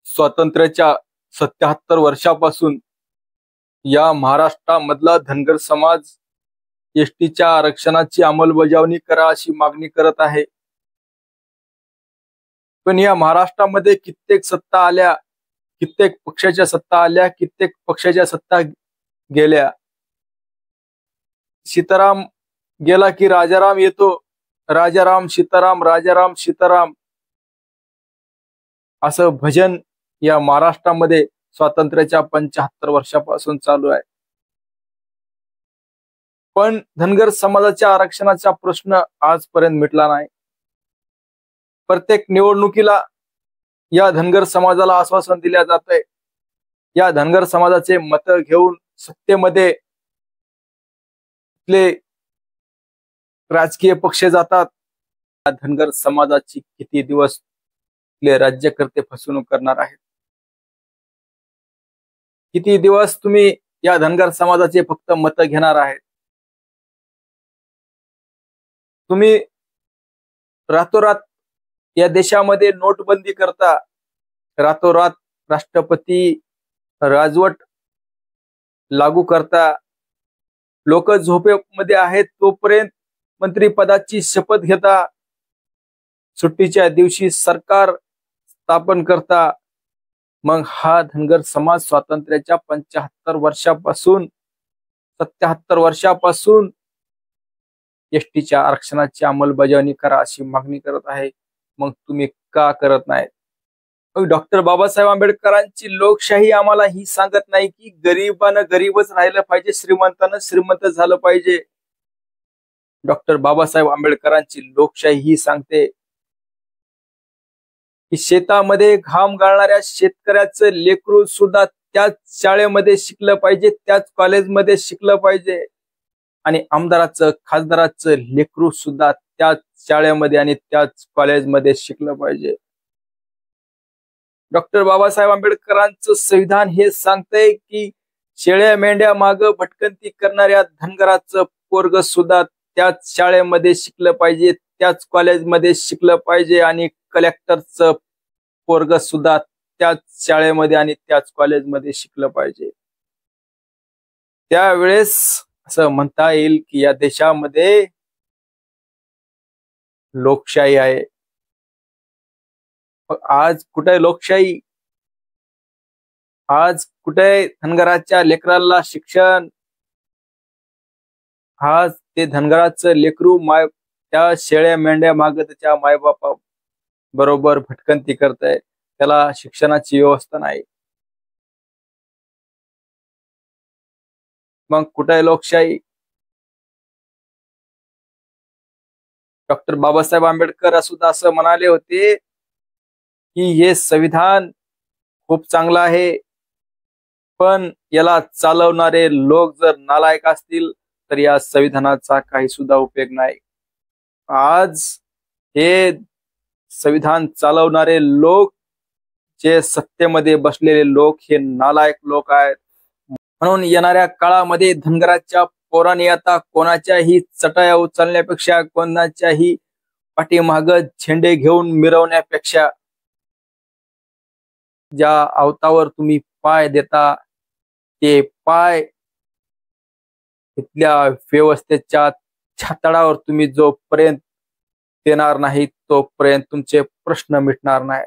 स्वातंत्र्याच्या 77 वर्षापासून या महाराष्ट्रामधला धनगर समाज एसटीच्या आरक्षणाची अंमलबजावणी करा अशी मागणी करत आहे। पण या महाराष्ट्रामध्ये कित्येक सत्ता आल्या, कित्येक पक्षाच्या सत्ता आल्या, कित्येक पक्षाच्या सत्ता गेल्या। सीताराम गेला की राजाराम येतो, राजाराम सीताराम, राजाराम सीताराम असं भजन या महाराष्ट्रामध्ये स्वातंत्र्याच्या 75 वर्षापासून चालू आहे। पण धनगर समाजाच्या आरक्षणाचा प्रश्न आजपर्यंत मिटला नाही। प्रत्येक निवडणुकीला या धनगर समाजाला आश्वासन दिले जाते, या धनगर समाजाचे मत घेऊन सत्तेमध्ये राजकीय पक्ष जातात। धनगर समाजाची किती दिवस राज्यकर्ते फसवणूक करणार आहेत? किती दिवस तुम्ही या धनगर समाजाचे फक्त मत घेणार आहेत? तुम्ही रातोरात या देशामध्ये नोटबंदी करता, रातोरात राष्ट्रपती राजवट लागू करता, लोक झोपेमध्ये आहेत तोपर्यंत मंत्रिपदाची शपथ घेता, सुट्टीच्या दिवशी सरकार स्थापन करता। मग हा धनगर समाज स्वातंत्र्याच्या 75 वर्षापासून 77 वर्षापासून एसटीच्या आरक्षणाची अंमलबजावणी करा अशी मागणी करत आहे। मग तुम्ही का करत नाही? मग डॉक्टर बाबासाहेब आंबेडकरांची लोकशाही आम्हाला ही सांगत नाही की गरीबानं गरीबच राहिलं पाहिजे, श्रीमंतानं श्रीमंत झालं पाहिजे। डॉक्टर बाबासाहेब आंबेडकरांची लोकशाही ही सांगते की शेतामध्ये घाम गाळणाऱ्या शेतकऱ्याचं लेकरू सुद्धा त्याच शाळेमध्ये शिकलं पाहिजे, त्याच कॉलेजमध्ये शिकलं पाहिजे, आणि आमदाराचं खासदाराचं लेकरू सुद्धा त्याच शाळेमध्ये आणि त्याच कॉलेजमध्ये शिकलं पाहिजे। डॉक्टर बाबासाहेब आंबेडकरांचं संविधान हे सांगतंय की शेळ्या मेंढ्या माग भटकंती करणाऱ्या धनगराचं पोरग सुद्धा त्याच शाळेमध्ये शिकलं पाहिजे, त्याच कॉलेजमध्ये शिकलं पाहिजे, आणि कलेक्टरचं पोरग सुद्धा त्याच शाळेमध्ये आणि त्याच कॉलेजमध्ये शिकलं पाहिजे। त्यावेळेस असं म्हणता येईल की या देशामध्ये लोकशाही आहे। आज कुठे लोकशाही? आज कुठे धनगराच्या लेकराला शिक्षण? आज ते धनगराचं लेकरू त्या शेळ्या मेंढ्या माग त्याच्या मायबापा बरोबर भटकंती करतंय, त्याला शिक्षणाची व्यवस्था नाही। मग कुठे लोकशाही? डॉक्टर बाबासाहेब आंबेडकर सुद्धा असं म्हणाले होते की हे संविधान खूप चांगलं आहे, पण याला चालवणारे लोक जर नालायक असतील तर या संविधानाचा काही सुद्धा उपयोग नाही। आज हे संविधान चालवणारे लोक, जे सत्तेमध्ये बसलेले लोक, हे नालायक लोक आहेत। म्हणून येणाऱ्या काळामध्ये धनगराच्या पोरांनी आता कोणाच्याही चटाया उचलण्यापेक्षा, कोणाच्याही पाठीमाग झेंडे घेऊन मिरवण्यापेक्षा, ज्या अवतावर तुम्ही पाय देता ते पाय इथल्या व्यवस्थेच्या छाताडावर तुम्ही जोपर्यंत देणार नाही तोपर्यंत तुमचे प्रश्न मिटणार नाही।